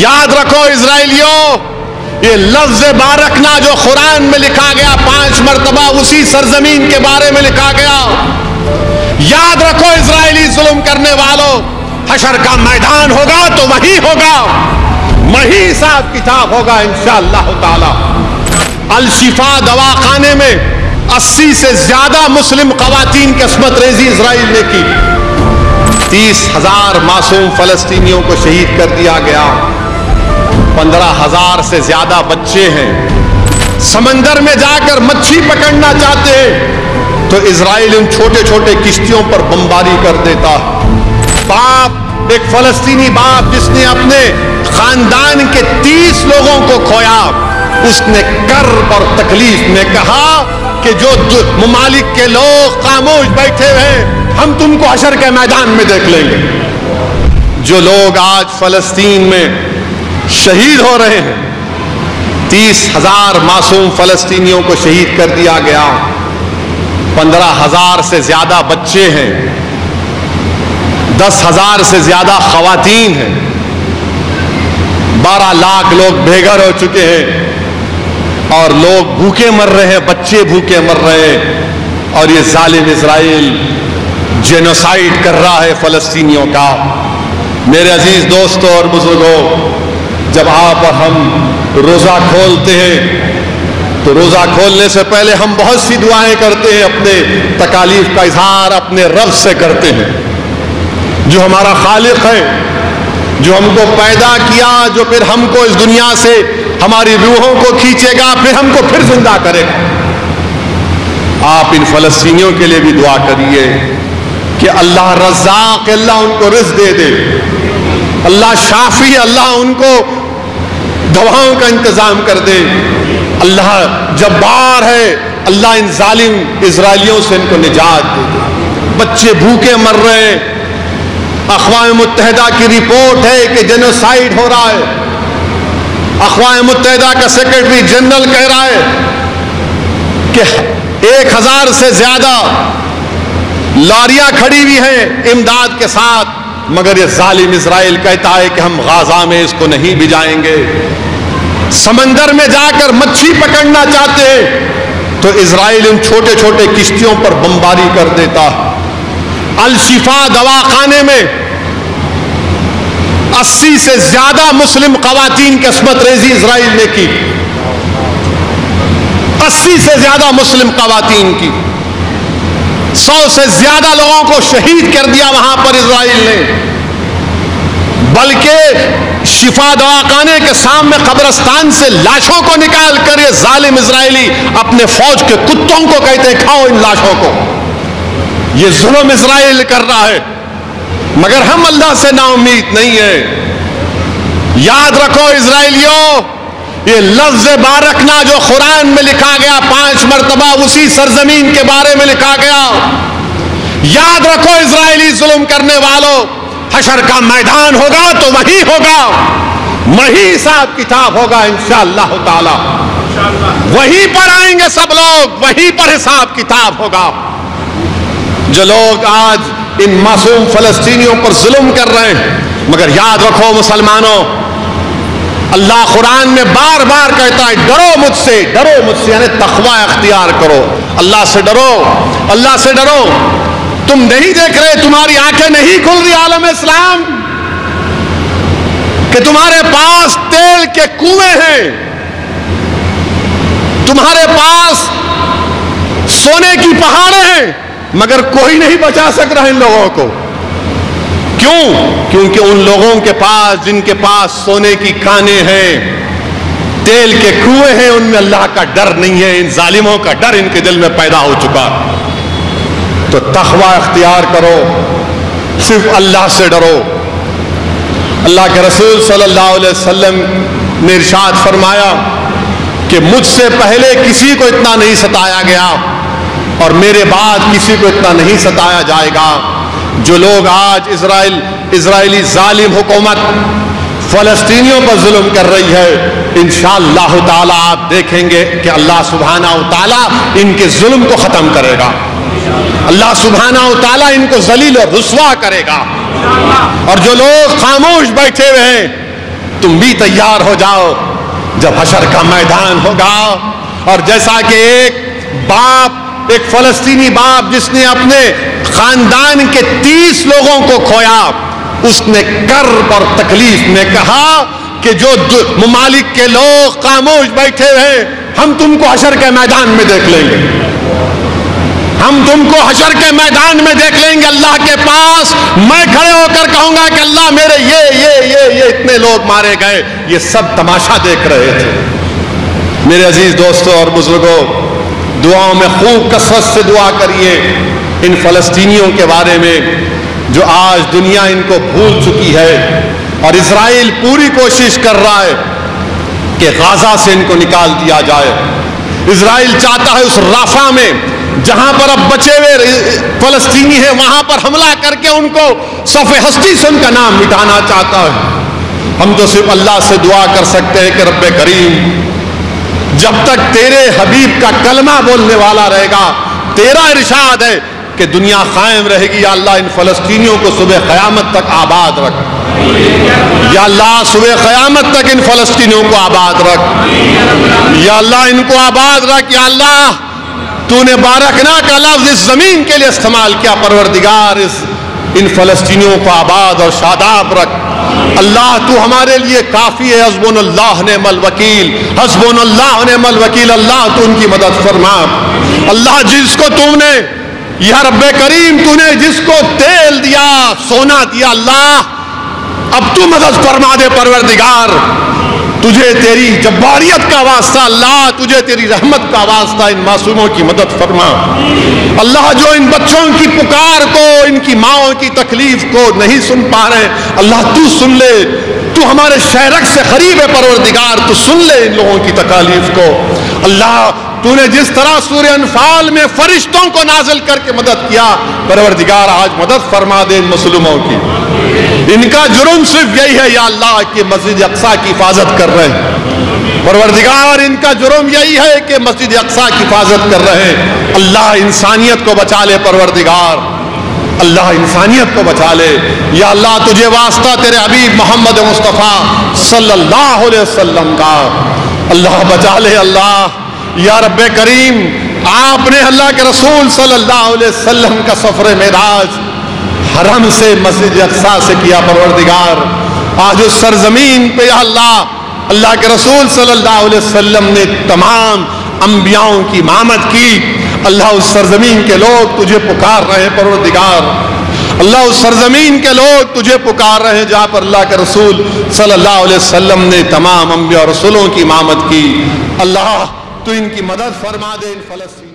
یاد رکھو اسرائیلیوں، یہ لفظ بارکنا جو قرآن میں لکھا گیا 5 مرتبہ اسی سرزمین کے بارے میں لکھا گیا. یاد رکھو اسرائیلی ظلم کرنے والوں، حشر کا میدان ہوگا تو وہی ہوگا، وہی حساب کتاب ہوگا انشاءاللہ تعالی. الشفا دواخانے میں 80 سے زیادہ مسلم خواتین کی عصمت ریزی اسرائیل نے کی. 30,000 معصوم فلسطینیوں کو شہید کر دیا گیا. 15,000 سے زیادہ بچے ہیں. سمندر میں جا کر مچھی پکڑنا چاہتے ہیں تو اسرائیل ان چھوٹے چھوٹے کشتیوں پر بمباری کر دیتا. باپ، ایک فلسطینی باپ جس نے اپنے خاندان کے 30 لوگوں کو کھویا، اس نے کرب اور تکلیف میں کہا کہ جو ممالک کے لوگ خاموش بیٹھے ہیں، ہم تم کو حشر کے میدان میں دیکھ لیں گے. جو لوگ آج فلسطین میں شہید ہو رہے ہیں، 30,000 معصوم فلسطینیوں کو شہید کر دیا گیا. 15,000 سے زیادہ بچے ہیں. 10,000 سے زیادہ خواتین ہیں. 12 لاکھ لوگ بے گھر ہو چکے ہیں اور لوگ بھوکے مر رہے ہیں، بچے بھوکے مر رہے ہیں. اور یہ ظالم اسرائیل جینوسائیڈ کر رہا ہے فلسطینیوں کا. میرے عزیز دوستوں اور بزرگوں، جب آپ اور ہم روزہ کھولتے ہیں تو روزہ کھولنے سے پہلے ہم بہت سی دعائیں کرتے ہیں، اپنے تکالیف کا اظہار اپنے رب سے کرتے ہیں جو ہمارا خالق ہے، جو ہم کو پیدا کیا، جو پھر ہم کو اس دنیا سے ہماری روحوں کو کھینچے گا، پھر ہم کو پھر زندہ کرے گا. آپ ان فلسطینیوں کے لیے بھی دعا کریے کہ اللہ رزاق، اللہ ان کو رزق دے دے، اللہ شافی، اللہ ان کو دواؤں کا انتظام کر دے، اللہ جبار ہے، اللہ ان ظالم اسرائیلیوں سے ان کو نجات دے دے. بچے بھوکے مر رہے ہیں. اقوام متحدہ کی رپورٹ ہے کہ جینوسائیڈ ہو رہا ہے. اقوام متحدہ کا سیکرٹری جنرل کہہ رہا ہے کہ 1,000 سے زیادہ لاریاں کھڑی ہوئی ہیں امداد کے ساتھ، مگر یہ ظالم اسرائیل کہتا ہے کہ ہم غزہ میں اس کو نہیں بھجائیں گے. سمندر میں جا کر مچھی پکڑنا چاہتے ہیں تو اسرائیل ان چھوٹے چھوٹے کشتیوں پر بمباری کر دیتا. الشفا دواخانے میں 80 سے زیادہ مسلم خواتین کی عصمت ریزی اسرائیل نے کی. 80 سے زیادہ مسلم خواتین کی. 100 سے زیادہ لوگوں کو شہید کر دیا وہاں پر اسرائیل نے. بلکہ شفا دواخانے کے سامنے قبرستان سے لاشوں کو نکال کر یہ ظالم اسرائیلی اپنے فوج کے کتوں کو کہتے ہیں کھاؤ ان لاشوں کو. یہ ظلم اسرائیل کر رہا ہے، مگر ہم اللہ سے نا امید نہیں ہیں. یاد رکھو اسرائیلیوں، یہ لفظ بارکنا جو قرآن میں لکھا گیا 5 مرتبہ اسی سرزمین کے بارے میں لکھا گیا. یاد رکھو اسرائیلی ظلم کرنے والوں، حشر کا میدان ہوگا تو وہی ہوگا، وہی حساب کتاب ہوگا انشاءاللہ تعالی. وہی پر آئیں گے سب لوگ، وہی پر حساب کتاب ہوگا. جو لوگ آج ان معصوم فلسطینیوں پر ظلم کر رہے ہیں، مگر یاد رکھو مسلمانوں، اللہ قرآن میں بار بار کہتا ہے ڈرو مجھ سے، ڈرو مجھ سے، یعنی تقوی اختیار کرو، اللہ سے ڈرو، اللہ سے ڈرو. تم نہیں دیکھ رہے، تمہاری آنکھیں نہیں کھل رہی عالم اسلام کہ تمہارے پاس تیل کے کنویں ہیں، تمہارے پاس سونے کی پہاڑیں ہیں، مگر کوئی نہیں بچا سک رہا ان لوگوں کو. کیوں؟ کیونکہ ان لوگوں کے پاس جن کے پاس سونے کی کانیں ہیں، تیل کے کنویں ہیں، ان میں اللہ کا ڈر نہیں ہے. ان ظالموں کا ڈر ان کے دل میں پیدا ہو چکا. تو تقوی اختیار کرو، صرف اللہ سے ڈرو. اللہ کے رسول صلی اللہ علیہ وسلم نے ارشاد فرمایا کہ مجھ سے پہلے کسی کو اتنا نہیں ستایا گیا اور میرے بعد کسی کو اتنا نہیں ستایا جائے گا. جو لوگ آج اسرائیلی ظالم حکومت فلسطینیوں پر ظلم کر رہی ہے، انشاءاللہ تعالی آپ دیکھیں گے کہ اللہ سبحانہ و تعالی ان کے ظلم کو ختم کرے گا. اللہ سبحانہ و تعالی ان کو ذلیل و رسوا کرے گا. اور جو لوگ خاموش بیٹھے ہوئے ہیں تم بھی تیار ہو جاؤ جب حشر کا میدان ہوگا. اور جیسا کہ ایک باپ، ایک فلسطینی باپ جس نے اپنے خاندان کے 30 لوگوں کو کھویا، اس نے کرب اور تکلیف میں کہا کہ جو ممالک کے لوگ خاموش بیٹھے ہیں، ہم تم کو حشر کے میدان میں دیکھ لیں گے، ہم تم کو حشر کے میدان میں دیکھ لیں گے. اللہ کے پاس میں کھڑے ہو کر کہوں گا کہ اللہ میرے یہ اتنے لوگ مارے گئے. یہ سب تماشا دیکھ رہے تھے. میرے عزیز دوستوں اور بزرگوں، دعاؤں میں خوب کثرت سے دعا کریے ان فلسطینیوں کے بارے میں جو آج دنیا ان کو بھول چکی ہے، اور اسرائیل پوری کوشش کر رہا ہے کہ غازہ سے ان کو نکال دیا جائے. اسرائیل چاہتا ہے اس رافہ میں جہاں پر اب بچے ہوئے فلسطینی ہیں وہاں پر حملہ کر کے ان کو صف ہستی سے ان کا نام مٹانا چاہتا ہے. ہم تو صرف اللہ سے دعا کر سکتے ہیں کہ رب کریم، جب تک تیرے حبیب کا کلمہ بولنے والا رہے گا، تیرا ارشاد ہے کہ دنیا قائم رہے گی. یا اللہ ان فلسطینیوں کو صبح قیامت تک آباد رکھ. یا اللہ صبح قیامت تک ان فلسطینیوں کو آباد رکھ. یا اللہ ان کو آباد رکھ. یا اللہ تو نے بارکنا کا لفظ اس زمین کے لیے استعمال کیا. پروردگار ان فلسطینیوں کو آباد اور شاداب رکھ. اللہ تو ہمارے لیے کافی ہے. حسبنا اللہ نعم الوکیل، حسبنا اللہ نعم الوکیل. اللہ تو ان کی مدد فرما. اللہ جس کو تم نے، یا رب کریم تو نے جس کو تیل دیا، سونا دیا، اللہ اب تو مدد فرما دے. پروردگار تجھے تیری جباریت کا واسطہ، اللہ تجھے تیری رحمت کا واسطہ ان معصوموں کی مدد فرما. اللہ جو ان بچوں کی پکار کو، ان کی ماؤں کی تکلیف کو نہیں سن پا رہے، اللہ تو سن لے. تو ہمارے شہرک سے قریب ہے پروردگار، تو سن لے ان لوگوں کی تکالیف کو. اللہ تو نے جس طرح سورہ انفال میں فرشتوں کو نازل کر کے مدد کیا، پروردگار آج مدد فرما دے ان مظلوموں کی. ان کا جرم صرف یہی ہے یا اللہ کہ مسجد اقصی کی حفاظت کر رہے ہیں. پروردگار ان کا جرم یہی ہے کہ مسجد اقصی کی حفاظت کر رہے ہیں. اللہ انسانیت کو بچا لے. پروردگار اللہ انسانیت کو بچا لے. یا اللہ تجھے واسطہ تیرے حبیب محمد مصطفیٰ صلی اللہ علیہ وسلم کا، اللہ بچا لے. اللہ یا رب کریم، آپ نے اللہ کے رسول صلی اللہ علیہ وسلم کا سفر معراج حرم سے مسجد اقصی سے کیا. پروردگار آج اس سرزمین پہ یا اللہ کے رسول صلی اللہ علیہ وسلم نے تمام انبیاءوں کی امامت کی. اللہ اس سرزمین کے لوگ تجھے پکار رہے ہیں. پروردگار اللہ اس سرزمین کے لوگ تجھے پکار رہے ہیں جہاں پر اللہ کے رسول صلی اللہ علیہ وسلم نے تمام انبیاء اور رسولوں کی امامت کی. اللہ تو ان کی مدد فرما دے ان فلسطین